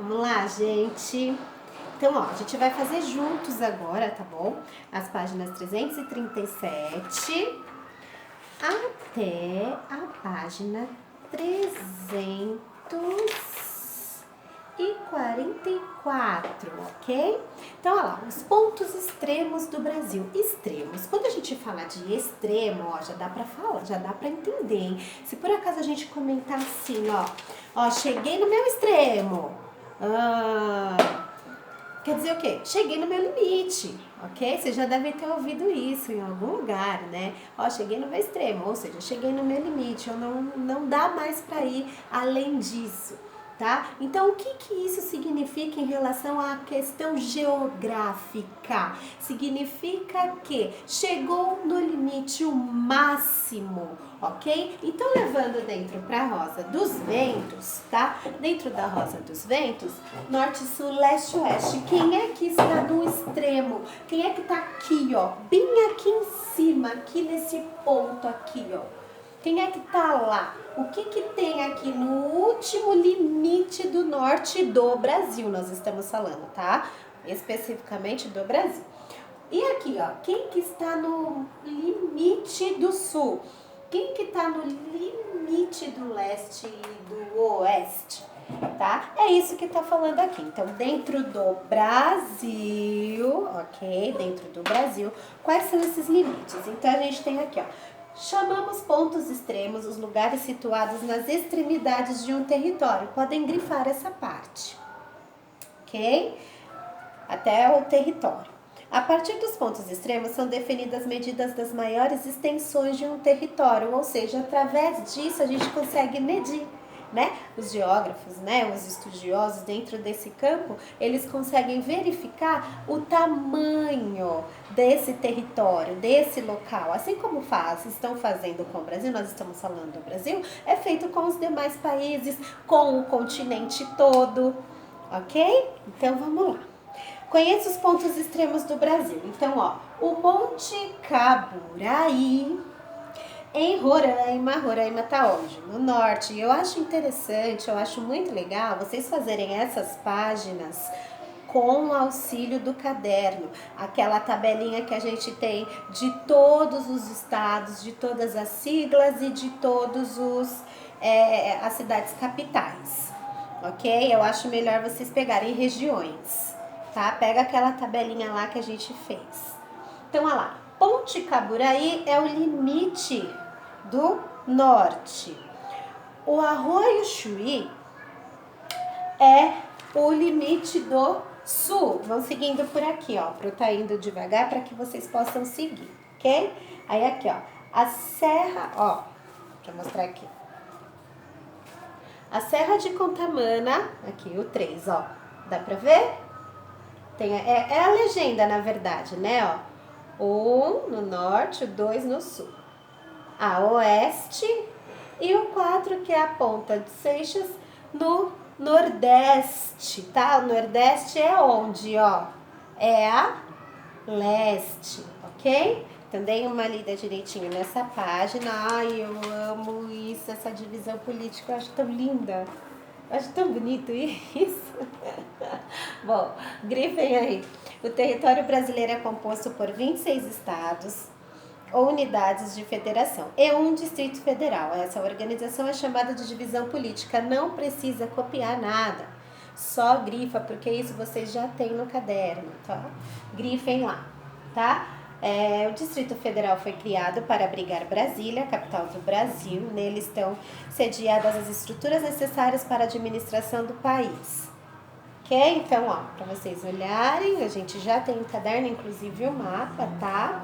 Vamos lá, gente. Então, ó, a gente vai fazer juntos agora, tá bom? As páginas 337 até a página 344, ok? Então, olha lá, os pontos extremos do Brasil. Extremos. Quando a gente fala de extremo, ó, já dá pra falar, já dá pra entender, hein? Se por acaso a gente comentar assim, ó, cheguei no meu extremo. Quer dizer o quê? Cheguei no meu limite, ok? Vocês já devem ter ouvido isso em algum lugar, né? Ó, cheguei no meu extremo, ou seja, cheguei no meu limite, eu não dá mais para ir além disso, tá? Então, o que isso significa em relação à questão geográfica? Significa que chegou no limite o máximo, ok? Então, levando dentro para a rosa dos ventos, tá? Dentro da rosa dos ventos, norte, sul, leste, oeste. Quem é que está no extremo? Quem é que está aqui, ó? Bem aqui em cima, aqui nesse ponto aqui, ó. Quem é que tá lá? O que tem aqui no último limite do norte do Brasil? Nós estamos falando, tá? Especificamente do Brasil. E aqui, ó, quem que está no limite do sul? Quem que tá no limite do leste e do oeste? Tá? É isso que tá falando aqui. Então, dentro do Brasil, ok? Dentro do Brasil, quais são esses limites? Então, a gente tem aqui, ó. Chamamos pontos extremos os lugares situados nas extremidades de um território. Podem grifar essa parte, ok? Até o território. A partir dos pontos extremos são definidas medidas das maiores extensões de um território, ou seja, através disso a gente consegue medir, né? Os geógrafos, né, os estudiosos dentro desse campo, eles conseguem verificar o tamanho desse território, desse local. Assim como estão fazendo com o Brasil, nós estamos falando do Brasil, é feito com os demais países, com o continente todo, ok? Então vamos lá. Conheça os pontos extremos do Brasil. Então, ó, o Monte Caburaí, em Roraima. Roraima tá onde? No norte. E eu acho interessante, eu acho muito legal vocês fazerem essas páginas com o auxílio do caderno. Aquela tabelinha que a gente tem de todos os estados, de todas as siglas e de todos as cidades capitais. Ok? Eu acho melhor vocês pegarem regiões. Tá? Pega aquela tabelinha lá que a gente fez. Então, olha lá. Ponte Caburaí é o limite do norte. O Arroio Chuí é o limite do sul. Vão seguindo por aqui, ó. Pra eu tá indo devagar para que vocês possam seguir, ok? Aí aqui, ó. A serra, ó. Deixa eu mostrar aqui. A Serra de Contamana, aqui o 3, ó. Dá pra ver? É a legenda, na verdade, né? Ó, 1 no norte, o 2 no sul. A oeste e o 4, que é a Ponta de Seixas, no nordeste, tá? O nordeste é onde, ó? É a leste, ok? Então, dei uma lida direitinho nessa página. Ai, eu amo isso, essa divisão política, eu acho tão linda. Eu acho tão bonito isso. Bom, grifem aí. O território brasileiro é composto por 26 estados ou unidades de federação e um distrito federal. Essa organização é chamada de divisão política. Não precisa copiar nada. Só grifa, porque isso vocês já têm no caderno, tá? Grifem lá, tá? O Distrito Federal foi criado para abrigar Brasília, capital do Brasil. Nele estão sediadas as estruturas necessárias para a administração do país. Ok? Então, ó, para vocês olharem, a gente já tem no caderno, inclusive, o mapa, tá?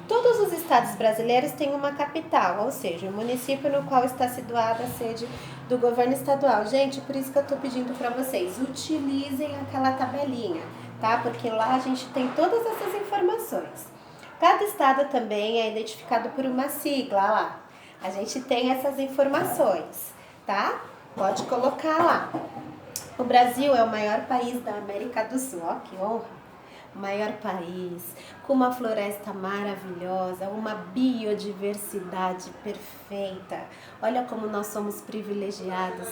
Todos os estados brasileiros têm uma capital, ou seja, o município no qual está situada a sede do governo estadual. Gente, por isso que eu tô pedindo para vocês, utilizem aquela tabelinha, tá? Porque lá a gente tem todas essas informações. Cada estado também é identificado por uma sigla, lá. A gente tem essas informações, tá? Pode colocar lá. O Brasil é o maior país da América do Sul, ó, que honra. o maior país, com uma floresta maravilhosa, uma biodiversidade perfeita. Olha como nós somos privilegiados.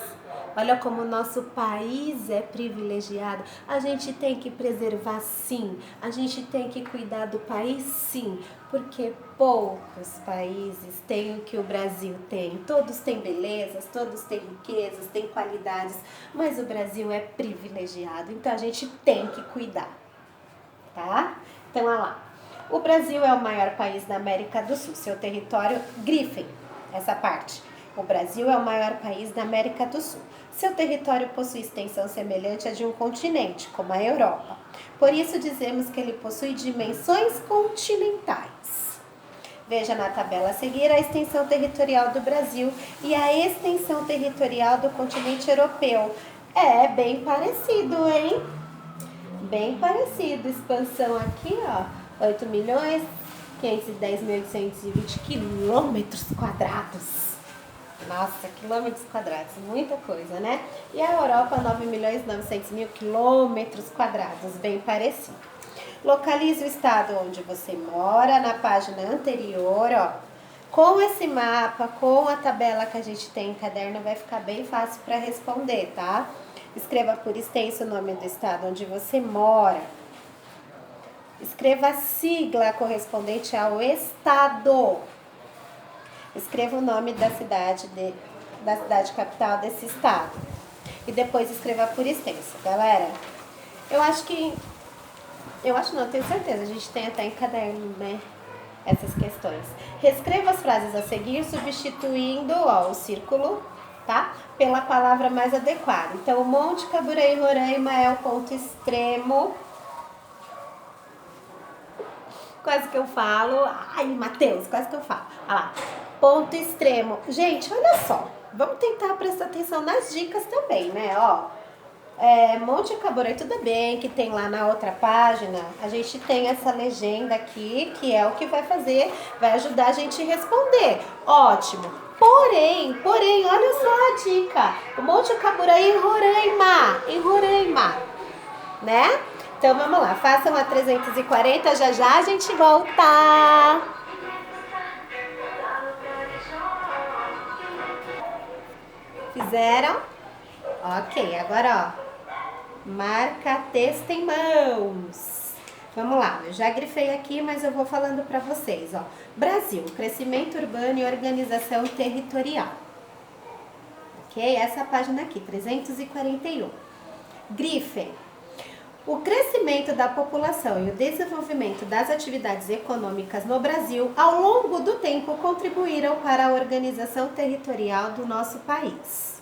Olha como o nosso país é privilegiado. A gente tem que preservar, sim. A gente tem que cuidar do país, sim. Porque poucos países têm o que o Brasil tem. Todos têm belezas, todos têm riquezas, têm qualidades. Mas o Brasil é privilegiado. Então a gente tem que cuidar. Tá? Então, olha lá. O Brasil é o maior país da América do Sul. Seu território, grifem essa parte. O Brasil é o maior país da América do Sul. Seu território possui extensão semelhante à de um continente, como a Europa. Por isso dizemos que ele possui dimensões continentais. Veja na tabela a seguir a extensão territorial do Brasil e a extensão territorial do continente europeu. É bem parecido, hein? Bem parecido. Expansão aqui, ó, 8.510.820 quilômetros quadrados. Nossa, quilômetros quadrados, muita coisa, né? E a Europa, 9.900.000 quilômetros quadrados, bem parecido. Localize o estado onde você mora na página anterior, ó. Com esse mapa, com a tabela que a gente tem em caderno, vai ficar bem fácil para responder, tá? Escreva por extenso o nome do estado onde você mora. Escreva a sigla correspondente ao estado. Escreva o nome da cidade capital desse estado. E depois escreva por extenso. Galera, tenho certeza, a gente tem até em caderno, né? Essas questões. Reescreva as frases a seguir, substituindo, ó, o círculo, tá? Pela palavra mais adequada. Então, o Monte Caburaí, Roraima é o ponto extremo. Quase que eu falo. Ai, Matheus, quase que eu falo. Olha lá. Ponto extremo. Gente, olha só. Vamos tentar prestar atenção nas dicas também, né? Ó, Monte Caburaí, tudo bem que tem lá na outra página. A gente tem essa legenda aqui, que é o que vai ajudar a gente a responder. Ótimo. Porém, olha só a dica. O Monte Caburaí em Roraima, né? Então, vamos lá. Façam a 340, já a gente volta. Fizeram? Ok, agora, ó. Marca texto em mãos. Vamos lá, eu já grifei aqui, mas eu vou falando para vocês, ó. Brasil, crescimento urbano e organização territorial. Ok? Essa página aqui, 341. Grifem. O crescimento da população e o desenvolvimento das atividades econômicas no Brasil, ao longo do tempo, contribuíram para a organização territorial do nosso país.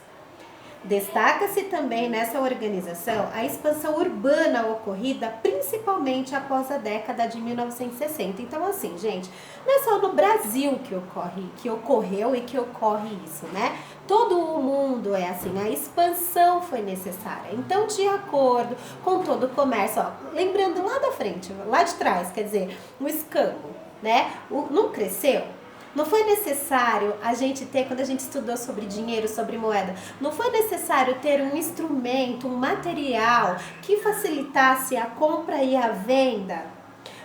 Destaca-se também nessa organização a expansão urbana ocorrida principalmente após a década de 1960. Então, assim, gente, não é só no Brasil que ocorreu e que ocorre isso, né? Todo o mundo é assim, a expansão foi necessária. Então, de acordo com todo o comércio, ó, lembrando lá da frente, lá de trás, quer dizer, o escambo, né? Não cresceu? Não foi necessário a gente ter, quando a gente estudou sobre dinheiro, sobre moeda, não foi necessário ter um instrumento, um material que facilitasse a compra e a venda?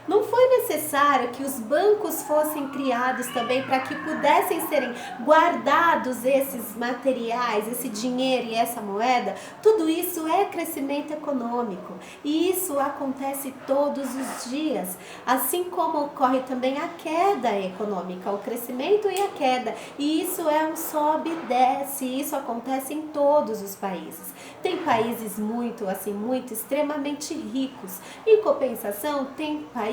Não foi necessário que os bancos fossem criados também para que pudessem serem guardados esses materiais, esse dinheiro e essa moeda? Tudo isso é crescimento econômico e isso acontece todos os dias, assim como ocorre também a queda econômica, o crescimento e a queda. E isso é um sobe e desce, isso acontece em todos os países. Tem países muito extremamente ricos. Em compensação, tem países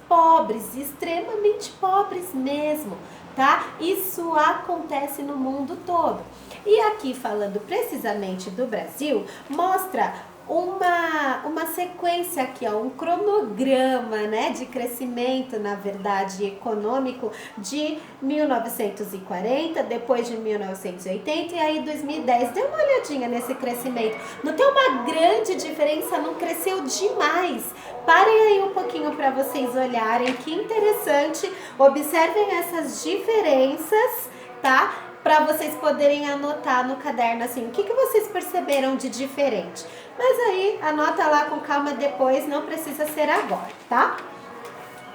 pobres, extremamente pobres mesmo, tá? Isso acontece no mundo todo. E aqui, falando precisamente do Brasil, mostra uma sequência aqui, ó, um cronograma, né, de crescimento, na verdade, econômico de 1940, depois de 1980 e aí 2010. Dê uma olhadinha nesse crescimento. Não tem uma grande diferença, não cresceu demais. Parem aí um pouquinho para vocês olharem, que interessante. Observem essas diferenças, tá? para vocês poderem anotar no caderno assim, o que vocês perceberam de diferente. Mas aí, anota lá com calma depois, não precisa ser agora, tá?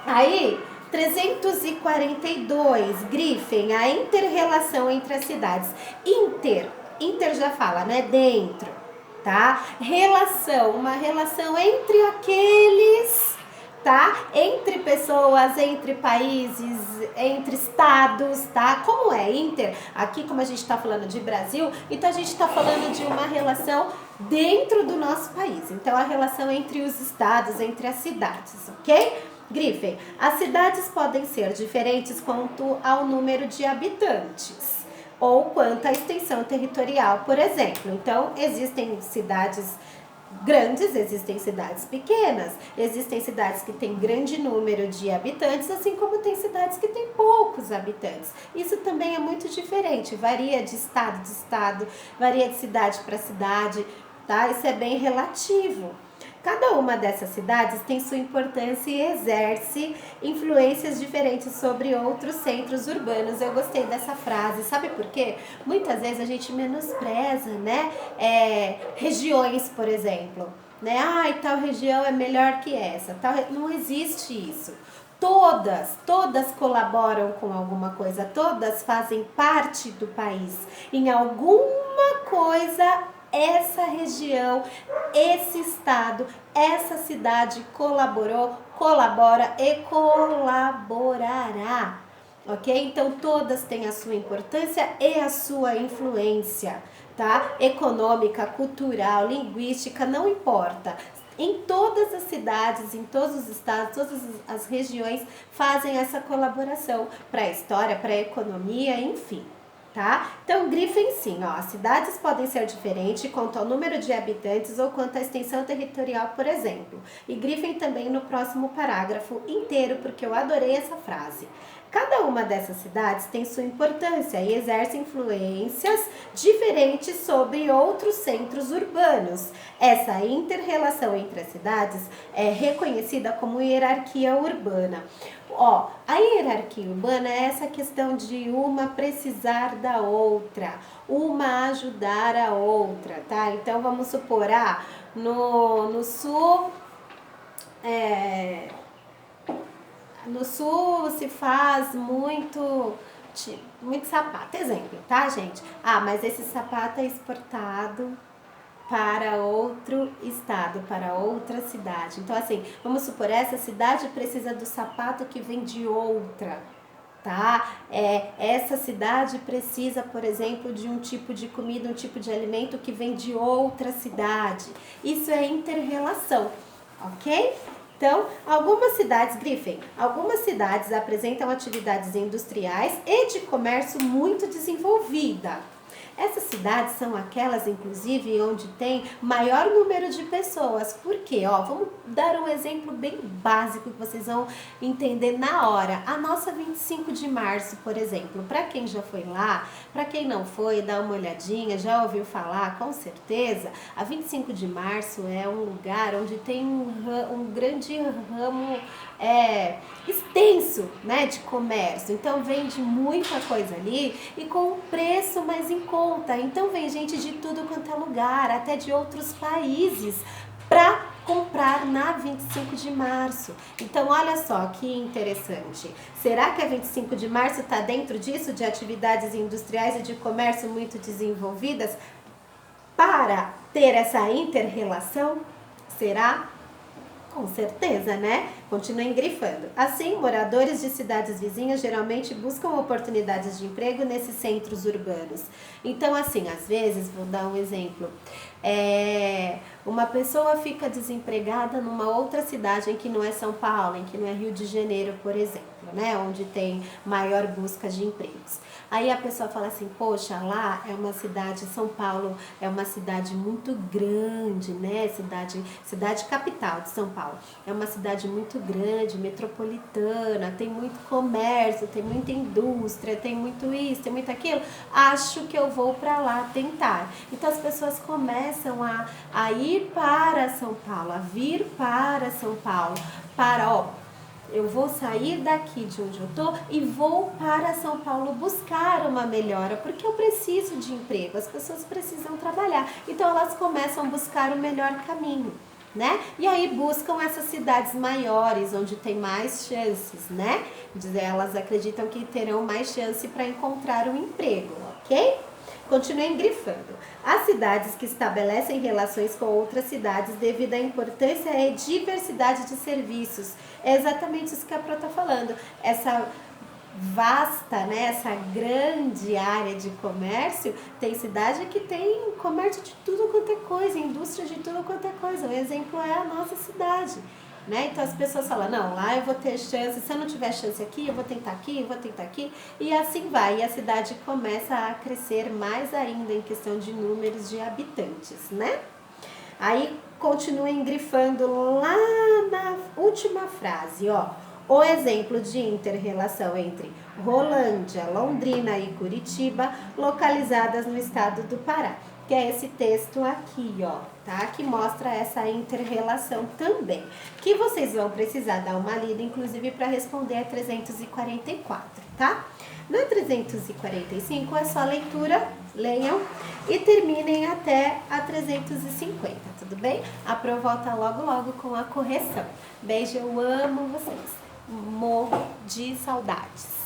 Aí, 342, grifem a inter-relação entre as cidades. Inter já fala, né? Dentro, tá? Relação, uma relação entre aqueles, tá? Entre pessoas, entre países, entre estados, tá? Como é inter? Aqui, como a gente tá falando de Brasil, então a gente tá falando de uma relação dentro do nosso país. Então, a relação entre os estados, entre as cidades, ok? Grifem, as cidades podem ser diferentes quanto ao número de habitantes ou quanto à extensão territorial, por exemplo. Então, existem cidades grandes, existem cidades pequenas, existem cidades que têm grande número de habitantes, assim como tem cidades que têm poucos habitantes. Isso também é muito diferente, varia de estado, varia de cidade para cidade, tá? Isso é bem relativo. Cada uma dessas cidades tem sua importância e exerce influências diferentes sobre outros centros urbanos. Eu gostei dessa frase, sabe por quê? Muitas vezes a gente menospreza, né? Regiões, por exemplo, né? Ai, tal região é melhor que essa. Não existe isso. Todas colaboram com alguma coisa, todas fazem parte do país. Em alguma coisa, essa região, esse estado, essa cidade colabora e colaborará, ok? Então, todas têm a sua importância e a sua influência, tá? Econômica, cultural, linguística, não importa. Em todas as cidades, em todos os estados, todas as regiões fazem essa colaboração para a história, para a economia, enfim. Tá? Então, grifem sim, ó, as cidades podem ser diferentes quanto ao número de habitantes ou quanto à extensão territorial, por exemplo. E grifem também no próximo parágrafo inteiro, porque eu adorei essa frase. Cada uma dessas cidades tem sua importância e exerce influências diferentes sobre outros centros urbanos. Essa inter-relação entre as cidades é reconhecida como hierarquia urbana. Ó, a hierarquia urbana é essa questão de uma precisar da outra, uma ajudar a outra, tá? Então, vamos supor, no sul, no sul se faz muito sapato, exemplo, tá, gente? Mas esse sapato é exportado para outro estado, para outra cidade. Então, assim, vamos supor, essa cidade precisa do sapato que vem de outra, tá? Essa cidade precisa, por exemplo, de um tipo de comida, um tipo de alimento que vem de outra cidade. Isso é inter-relação, ok? Então, algumas cidades, grifem, algumas cidades apresentam atividades industriais e de comércio muito desenvolvida. Essas cidades são aquelas, inclusive, onde tem maior número de pessoas. Por quê? Vamos dar um exemplo bem básico que vocês vão entender na hora. A nossa 25 de março, por exemplo, para quem já foi lá, para quem não foi, dá uma olhadinha, já ouviu falar, com certeza. A 25 de março é um lugar onde tem um grande ramo extenso, né, de comércio. Então, vende muita coisa ali e com um preço mais em conta. Então, vem gente de tudo quanto é lugar, até de outros países, para comprar na 25 de março. Então, olha só que interessante. Será que a 25 de março está dentro disso, de atividades industriais e de comércio muito desenvolvidas, para ter essa inter-relação? Será? Com certeza, né? Continuem grifando. Assim, moradores de cidades vizinhas geralmente buscam oportunidades de emprego nesses centros urbanos. Então, assim, às vezes, vou dar um exemplo. Uma pessoa fica desempregada numa outra cidade em que não é São Paulo, em que não é Rio de Janeiro, por exemplo, né? Onde tem maior busca de empregos. Aí a pessoa fala assim, poxa, lá é uma cidade, São Paulo é uma cidade muito grande, né? Cidade capital de São Paulo. É uma cidade muito grande, metropolitana, tem muito comércio, tem muita indústria, tem muito isso, tem muito aquilo. Acho que eu vou para lá tentar. Então as pessoas começam a ir para São Paulo, a vir para São Paulo, para, Eu vou sair daqui de onde eu tô e vou para São Paulo buscar uma melhora, porque eu preciso de emprego, as pessoas precisam trabalhar. Então elas começam a buscar o melhor caminho, né? E aí buscam essas cidades maiores, onde tem mais chances, né? Elas acreditam que terão mais chance para encontrar um emprego, ok? Continuem grifando. As cidades que estabelecem relações com outras cidades devido à importância e diversidade de serviços. É exatamente isso que a Pro está falando. Essa vasta, né, essa grande área de comércio, tem cidade que tem comércio de tudo quanto é coisa, indústria de tudo quanto é coisa. Um exemplo é a nossa cidade. Né? Então as pessoas falam, não, lá eu vou ter chance, se eu não tiver chance aqui, eu vou tentar aqui, eu vou tentar aqui, e assim vai, e a cidade começa a crescer mais ainda em questão de números de habitantes, né? Aí continuem grifando lá na última frase, ó, o exemplo de inter-relação entre Rolândia, Londrina e Curitiba, localizadas no estado do Pará. Que é esse texto aqui, ó, tá? Que mostra essa inter-relação também. Que vocês vão precisar dar uma lida, inclusive, para responder a 344, tá? Na 345 é só leitura, leiam e terminem até a 350, tudo bem? A Pro volta logo, logo com a correção. Beijo, eu amo vocês. Morro de saudades.